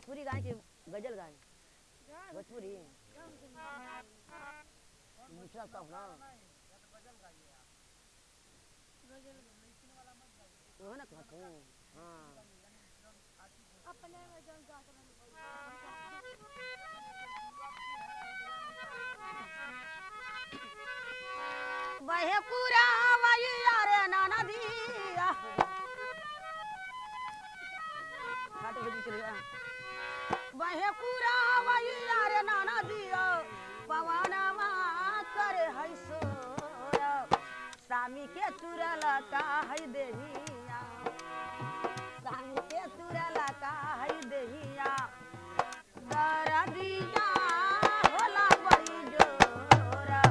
भोजपुरी गाय के गजल गाय भोजपुरी दूसरा सब ना वो ना कहते हैं हाँ अपने में जन गात बहे पूरा वही यारे नाना दिया खाते हुए चले जा बहे पूरा वही यारे नाना दिया पवनवा करे है सोरा सामी के तुरला का है देहिया सामी के तुरला का है देहिया दरदिया होला बड़ी जोरा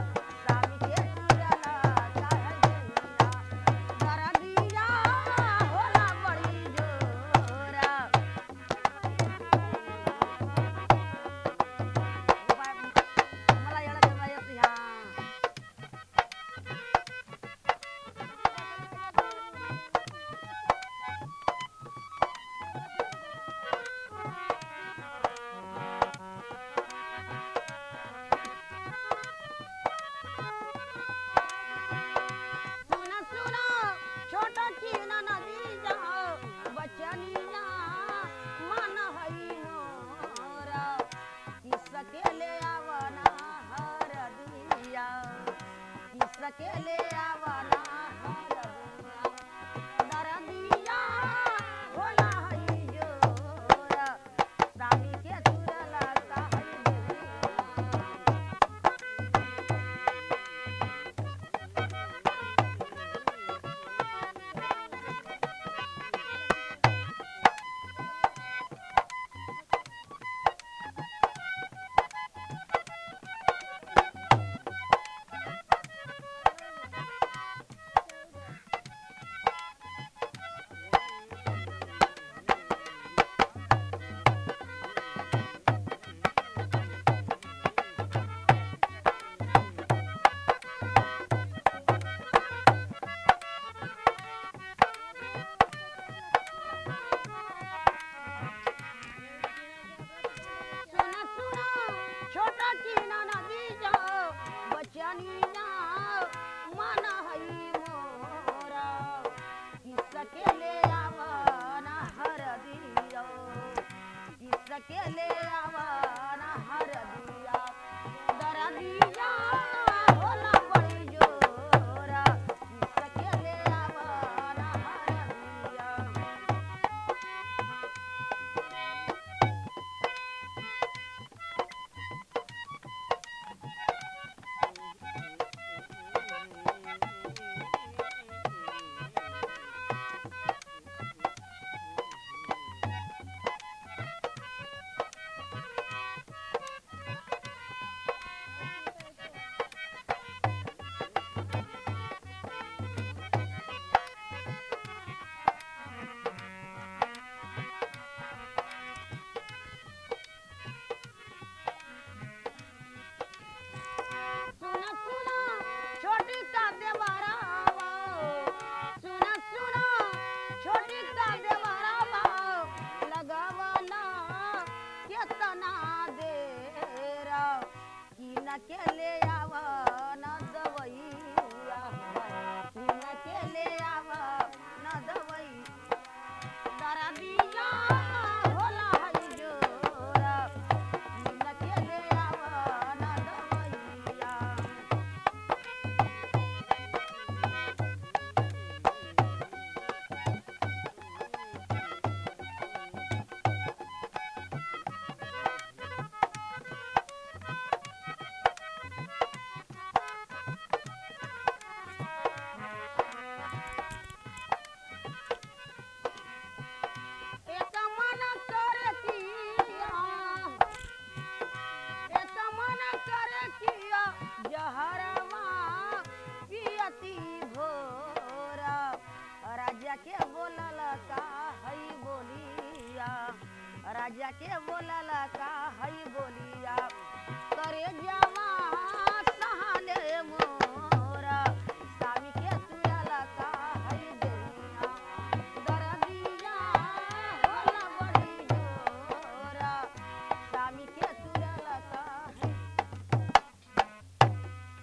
सामी के तुरला का है देहिया दरदिया होला बड़ी जोरा मला येडा करता येत ह्या सुना सुना छोटा कीना नदी जा बचनिया मन हई मोरा किसके ले आवना हर दिया किसके ले आवना हर दिया दरदिया होला हई जोरा सामी के तुरला का हई देहिया सुना सुना छोटा कीना नदी जा बचनिया मन हई मोरा किसके ले आवना हर दिया किसके ले आवना हर दिया दरदिया होला बड़ी जोरा किसके ले आवना हर दिया सुना सुना छोटी का देवरावा सुना सुना छोटी का देवरावा लगावना केतना देरा की न के ले आवा